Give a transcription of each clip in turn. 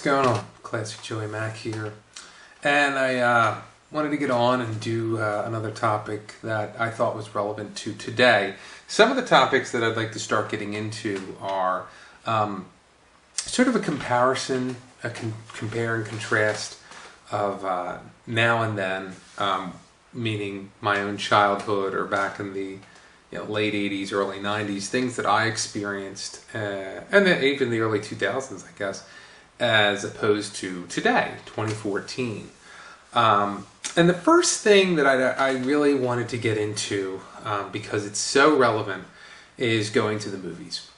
going on? Classic Joey Mac here. And I wanted to get on and do another topic that I thought was relevant to today. Some of the topics that I'd like to start getting into are sort of a comparison, compare and contrast of now and then, meaning my own childhood or back in the late 80s, early 90s, things that I experienced, and then even the early 2000s, I guess, as opposed to today, 2014. And the first thing that I really wanted to get into, because it's so relevant, is going to the movies.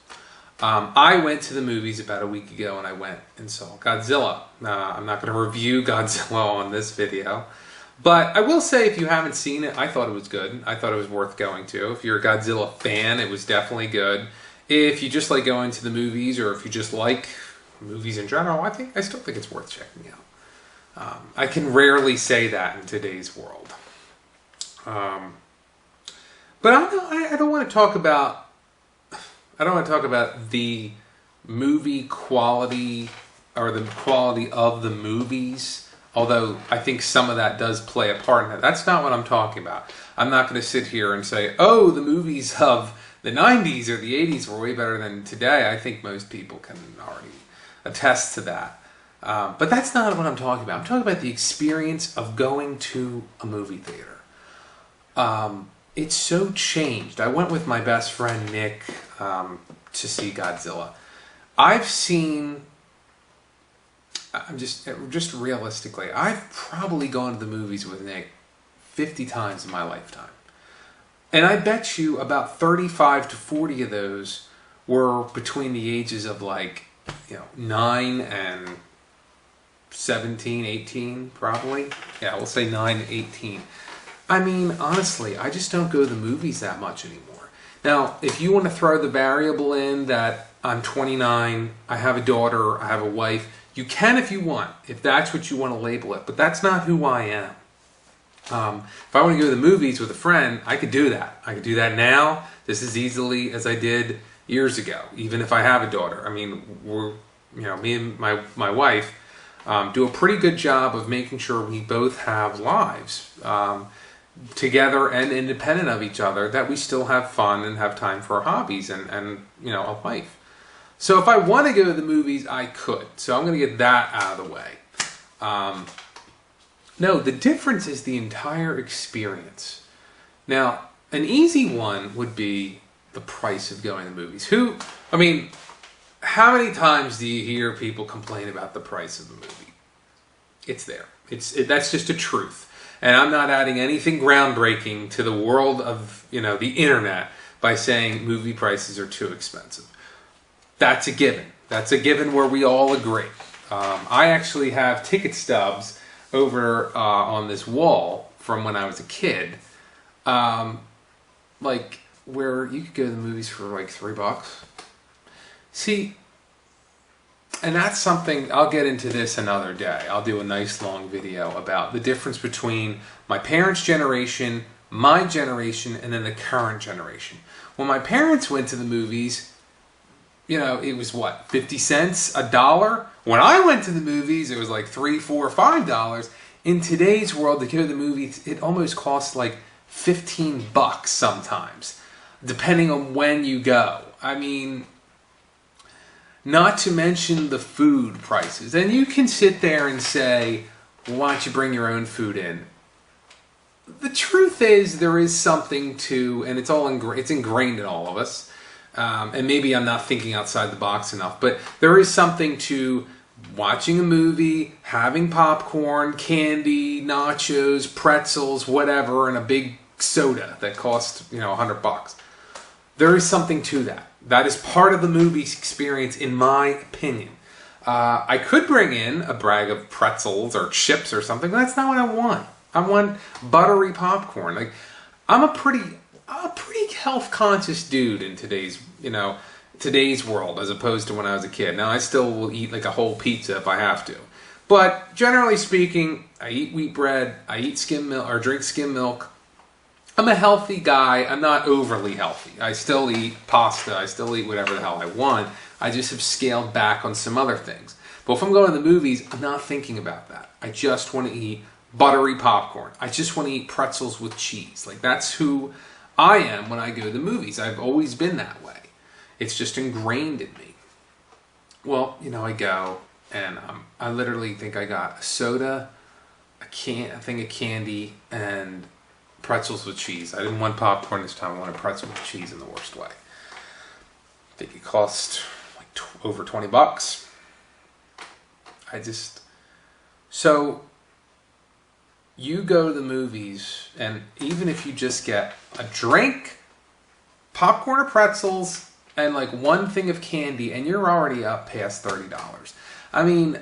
I went to the movies about a week ago and I went and saw Godzilla. I'm not going to review Godzilla on this video, but I will say if you haven't seen it, I thought it was good. I thought it was worth going to. If you're a Godzilla fan, it was definitely good. If you just like going to the movies, or if you just like movies in general, I still think it's worth checking out. I can rarely say that in today's world. But I don't want to talk about the movie quality or the quality of the movies, although I think some of that does play a part in it. That's not what I'm talking about. I'm not going to sit here and say, oh, the movies of the 90s or the 80s were way better than today. I think most people can already attest to that. But that's not what I'm talking about. I'm talking about the experience of going to a movie theater. It's so changed. I went with my best friend Nick to see Godzilla. Just realistically, I've probably gone to the movies with Nick 50 times in my lifetime. And I bet you about 35 to 40 of those were between the ages of 9 and 17, 18, probably. Yeah, we'll say 9 to 18. I mean, honestly, I just don't go to the movies that much anymore. Now, if you want to throw the variable in that I'm 29, I have a daughter, I have a wife, you can if you want, if that's what you want to label it, but that's not who I am. If I want to go to the movies with a friend, I could do that. I could do that now just as easily as I did years ago, even if I have a daughter. I mean, me and my wife do a pretty good job of making sure we both have lives together and independent of each other, that we still have fun and have time for our hobbies and a life. So if I want to go to the movies, I could. So I'm going to get that out of the way. No, the difference is the entire experience. Now, an easy one would be the price of going to the movies. How many times do you hear people complain about the price of the movie? It's there. That's just a truth. And I'm not adding anything groundbreaking to the world of, the internet by saying movie prices are too expensive. That's a given. That's a given where we all agree. I actually have ticket stubs over on this wall from when I was a kid, where you could go to the movies for $3. See, and that's something, I'll get into this another day. I'll do a nice long video about the difference between my parents' generation, my generation, and then the current generation. When my parents went to the movies, it was 50 cents, $1. When I went to the movies, it was $3, $4, $5. In today's world, to go to the movies, it almost costs $15 sometimes, depending on when you go. I mean, not to mention the food prices. And you can sit there and say, well, why don't you bring your own food in? The truth is, there is something to, and it's ingrained in all of us. And maybe I'm not thinking outside the box enough, but there is something to watching a movie, having popcorn, candy, nachos, pretzels, whatever, and a big soda that costs, $100. There is something to that. That is part of the movie experience, in my opinion. I could bring in a bag of pretzels or chips or something, but that's not what I want. I want buttery popcorn. I'm a pretty health-conscious dude in today's world, as opposed to when I was a kid. Now, I still will eat a whole pizza if I have to. But generally speaking, I eat wheat bread, I eat skim milk, or drink skim milk. I'm a healthy guy. I'm not overly healthy. I still eat pasta. I still eat whatever the hell I want. I just have scaled back on some other things. But if I'm going to the movies, I'm not thinking about that. I just want to eat buttery popcorn. I just want to eat pretzels with cheese. Like, that's who I am when I go to the movies. I've always been that way. It's just ingrained in me. Well, I go and I literally think I got a soda, a thing of candy, and pretzels with cheese. I didn't want popcorn this time. I wanted pretzel with cheese in the worst way. I think it cost like over $20. So you go to the movies, and even if you just get a drink, popcorn or pretzels, and like one thing of candy, and you're already up past $30. I mean,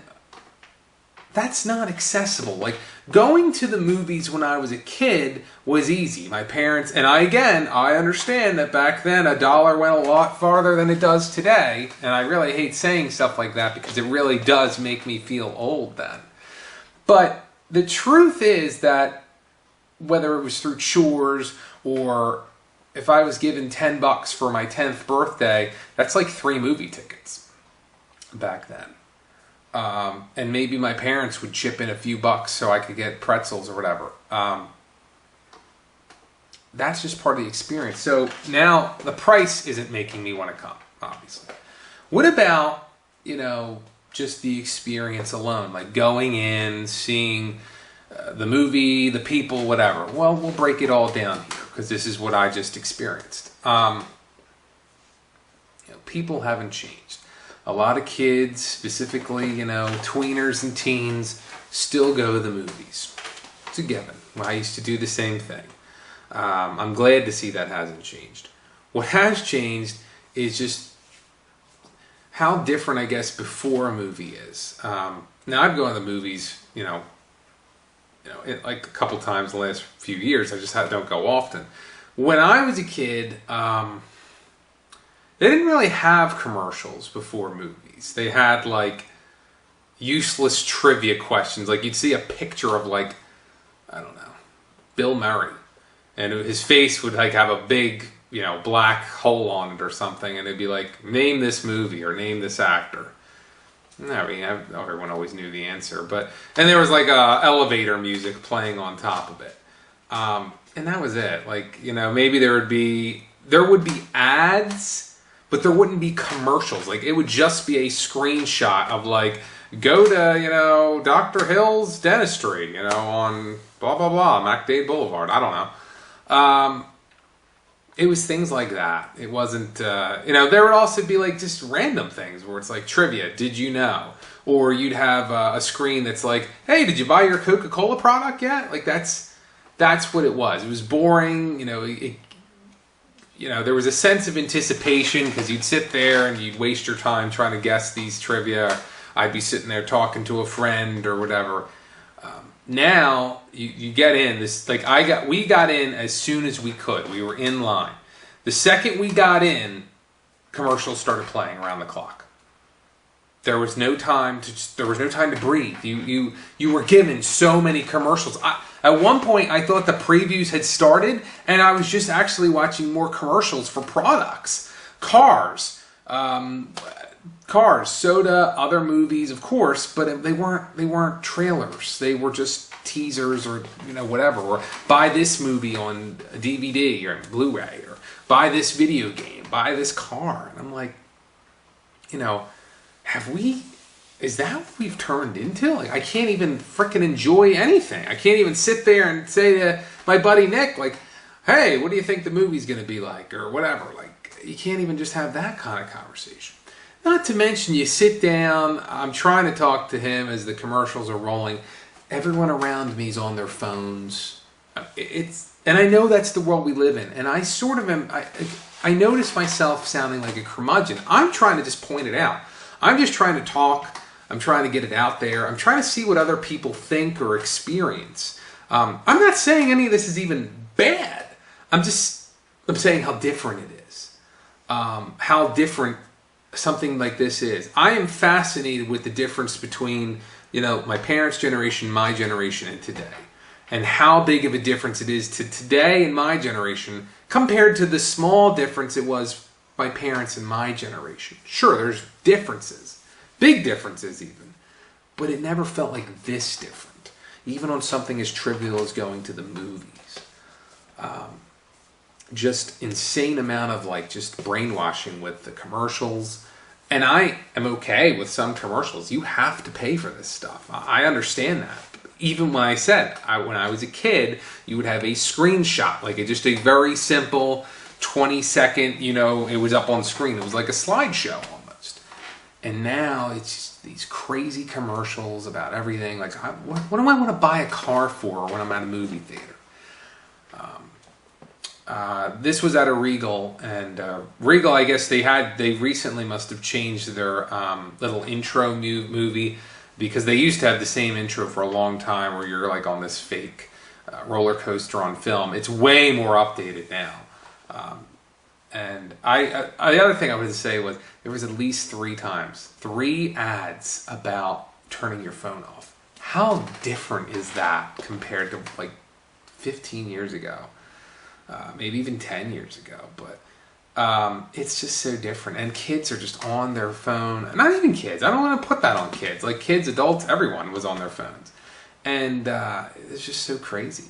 that's not accessible. Like, going to the movies when I was a kid was easy. My parents, and I understand that back then $1 went a lot farther than it does today, and I really hate saying stuff like that because it really does make me feel old then. But the truth is that whether it was through chores or if I was given $10 for my 10th birthday, that's like 3 movie tickets back then. And maybe my parents would chip in a few bucks so I could get pretzels or whatever. That's just part of the experience. So now the price isn't making me want to come, obviously. What about, just the experience alone? Like going in, seeing the movie, the people, whatever. Well, we'll break it all down here because this is what I just experienced. People haven't changed. A lot of kids, specifically, tweeners and teens, still go to the movies. It's a given. I used to do the same thing. I'm glad to see that hasn't changed. What has changed is just how different, I guess, before a movie is. Now, I've gone to the movies, like a couple times the last few years. I just don't go often. When I was a kid, they didn't really have commercials before movies. They had like useless trivia questions. Like you'd see a picture of like, I don't know, Bill Murray. And his face would like have a big, black hole on it or something. And it'd be like, name this movie or name this actor. I mean, everyone always knew the answer. And there was like elevator music playing on top of it. And that was it. Like, maybe there would be ads, but there wouldn't be commercials. Like, it would just be a screenshot of like, go to, Dr. Hill's Dentistry, on blah, blah, blah, MacDade Boulevard. I don't know. It was things like that. It wasn't, there would also be like just random things where it's like trivia. Did you know? Or you'd have a screen that's like, hey, did you buy your Coca-Cola product yet? Like that's what it was. It was boring. There was a sense of anticipation because you'd sit there and you'd waste your time trying to guess these trivia. I'd be sitting there talking to a friend or whatever. Now you get in this, like we got in as soon as we could. We were in line. The second we got in, commercials started playing around the clock. There was no time to breathe. You were given so many commercials. At one point, I thought the previews had started, and I was just actually watching more commercials for products, cars, soda, other movies, of course, but they weren't trailers. They were just teasers or whatever. Or buy this movie on a DVD or Blu-ray, or buy this video game, buy this car. And I'm like, is that what we've turned into? Like, I can't even frickin' enjoy anything. I can't even sit there and say to my buddy Nick, like, hey, what do you think the movie's going to be like? Or whatever. Like, you can't even just have that kind of conversation. Not to mention, you sit down, I'm trying to talk to him as the commercials are rolling. Everyone around me is on their phones. And I know that's the world we live in. And I sort of am, I notice myself sounding like a curmudgeon. I'm trying to just point it out. I'm just trying to talk. I'm trying to get it out there. I'm trying to see what other people think or experience. I'm not saying any of this is even bad. I'm saying how different it is. How different something like this is. I am fascinated with the difference between, my parents' generation, my generation, and today. And how big of a difference it is to today and my generation compared to the small difference it was my parents and my generation. Sure, there's differences. Big differences even. but it never felt like this different, even on something as trivial as going to the movies. Just insane amount of like just brainwashing with the commercials. And I am okay with some commercials. You have to pay for this stuff. I understand that. Even when I said, when I was a kid, you would have a screenshot, like just a very simple 20-second, it was up on screen. It was like a slideshow almost. And now it's just these crazy commercials about everything. Like, what do I want to buy a car for when I'm at a movie theater? This was at a Regal, and Regal, I guess they recently must have changed their little intro movie, because they used to have the same intro for a long time where you're like on this fake roller coaster on film. It's way more updated now. And the other thing I wanted to say was there was at least 3 ads about turning your phone off. How different is that compared to like 15 years ago? Maybe even 10 years ago, but it's just so different. And kids are just on their phone. Not even kids. I don't want to put that on kids. Like kids, adults, everyone was on their phones. And it's just so crazy.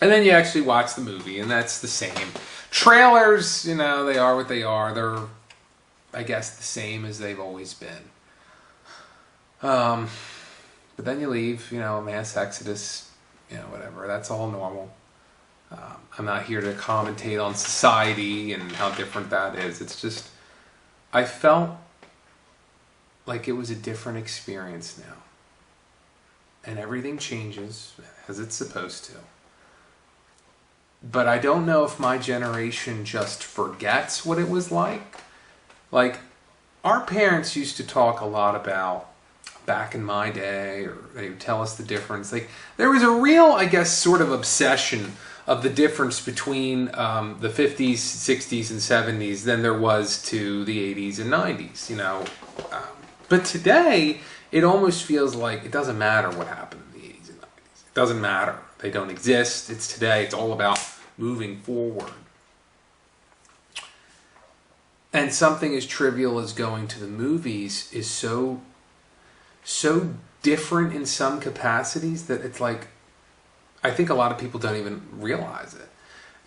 And then you actually watch the movie, and that's the same. Trailers, they are what they are. They're, I guess, the same as they've always been. But then you leave, a mass exodus, whatever. That's all normal. I'm not here to commentate on society and how different that is. It's just, I felt like it was a different experience now. And everything changes as it's supposed to. But I don't know if my generation just forgets what it was like. Like, our parents used to talk a lot about back in my day, or they would tell us the difference. Like, there was a real, I guess, sort of obsession of the difference between the 50s, 60s, and 70s than there was to the 80s and 90s, But today, it almost feels like it doesn't matter what happened in the 80s and 90s. It doesn't matter. They don't exist. It's today. It's all about moving forward. And something as trivial as going to the movies is so different in some capacities that it's like, I think a lot of people don't even realize it.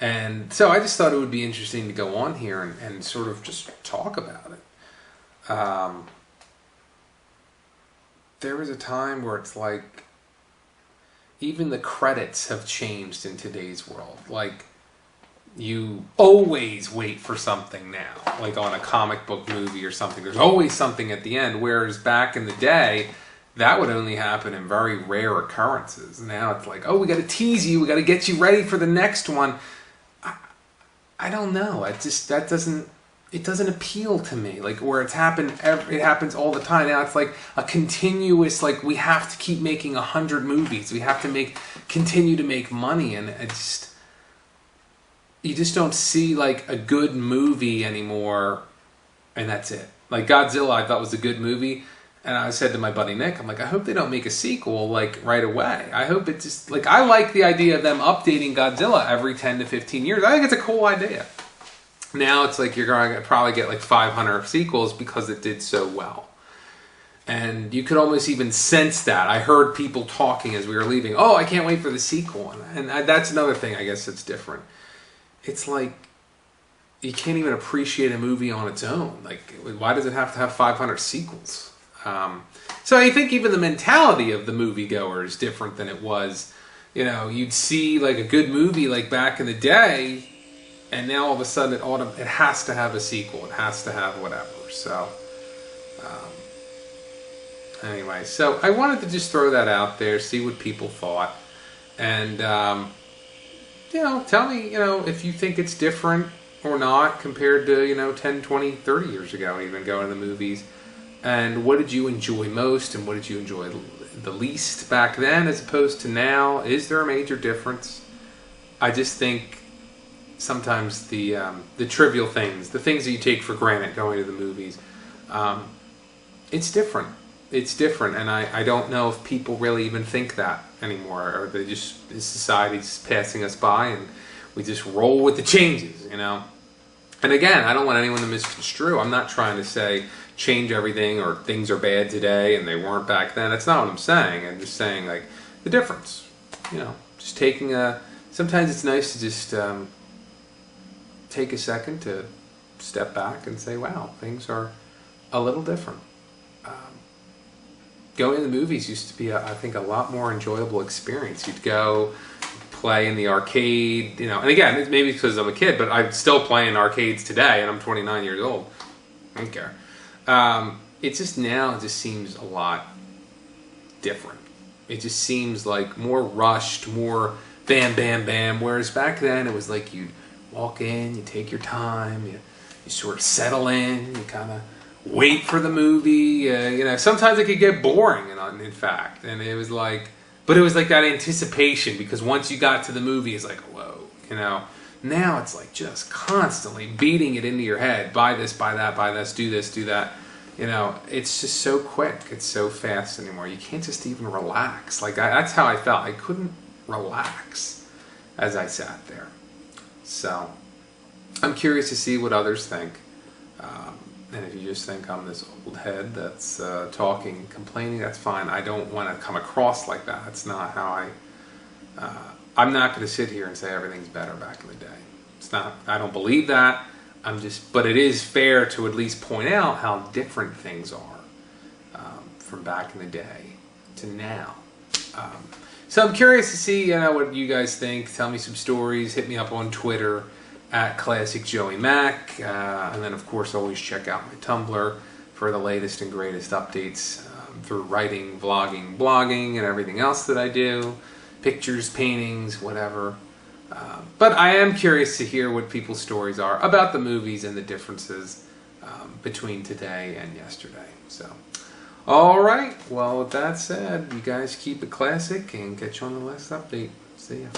And so I just thought it would be interesting to go on here and sort of just talk about it. There was a time where it's like, even the credits have changed in today's world. Like, you always wait for something now. Like on a comic book movie or something, there's always something at the end. Whereas back in the day, that would only happen in very rare occurrences. Now it's like, oh, we got to tease you. We got to get you ready for the next one. I don't know. It doesn't appeal to me. Like, where it happens all the time. Now it's like a continuous, like, we have to keep making 100 movies. We have to continue to make money. And you just don't see like a good movie anymore. And that's it. Like Godzilla, I thought was a good movie. And I said to my buddy Nick, I'm like, I hope they don't make a sequel like right away. I hope it just, like, I like the idea of them updating Godzilla every 10 to 15 years. I think it's a cool idea. Now it's like you're going to probably get like 500 sequels because it did so well. And you could almost even sense that. I heard people talking as we were leaving, oh, I can't wait for the sequel. And that's another thing, I guess, that's different. It's like, you can't even appreciate a movie on its own. Like, why does it have to have 500 sequels? So I think even the mentality of the moviegoer is different than it was. You'd see like a good movie like back in the day, and now all of a sudden it has to have a sequel. It has to have whatever. So anyway, so I wanted to just throw that out there, see what people thought, and tell me if you think it's different or not compared to 10, 20, 30 years ago, even going to the movies. And what did you enjoy most, and what did you enjoy the least back then as opposed to now? Is there a major difference? I just think sometimes the trivial things, the things that you take for granted going to the movies, it's different. It's different, and I don't know if people really even think that anymore, or they just, society's passing us by, and we just roll with the changes, And again, I don't want anyone to misconstrue. I'm not trying to say change everything or things are bad today and they weren't back then. That's not what I'm saying. I'm just saying like the difference. You know, just taking a. Sometimes it's nice to just take a second to step back and say, "Wow, things are a little different." Going to the movies used to be, I think, a lot more enjoyable experience. You'd go play in the arcade, you know. And again, it's maybe because I'm a kid, but I still play in arcades today, and I'm 29 years old. I don't care. It just now it just seems a lot different. It just seems like more rushed, more bam, bam, bam. Whereas back then it was like you walk in, you take your time, you sort of settle in, you kind of wait for the movie. You know, sometimes it could get boring, in fact. And it was like, but it was like that anticipation because once you got to the movie, it's like, whoa, you know. Now it's like just constantly beating it into your head. Buy this, buy that, buy this, do this, do that. You know, it's just so quick. It's so fast anymore. You can't just even relax. Like, that's how I felt. I couldn't relax as I sat there. So, I'm curious to see what others think. And if you just think I'm this old head that's talking, complaining, that's fine. I don't want to come across like that. That's not how I'm not going to sit here and say everything's better back in the day. It's not. I don't believe that. But it is fair to at least point out how different things are from back in the day to now. So I'm curious to see, you know, what you guys think. Tell me some stories. Hit me up on Twitter at Classic Joey Mac, and then of course always check out my Tumblr for the latest and greatest updates through writing, vlogging, blogging, and everything else that I do. Pictures, paintings, whatever. But I am curious to hear what people's stories are about the movies and the differences between today and yesterday. So, all right. Well, with that said, you guys keep it classic and catch you on the last update. See ya.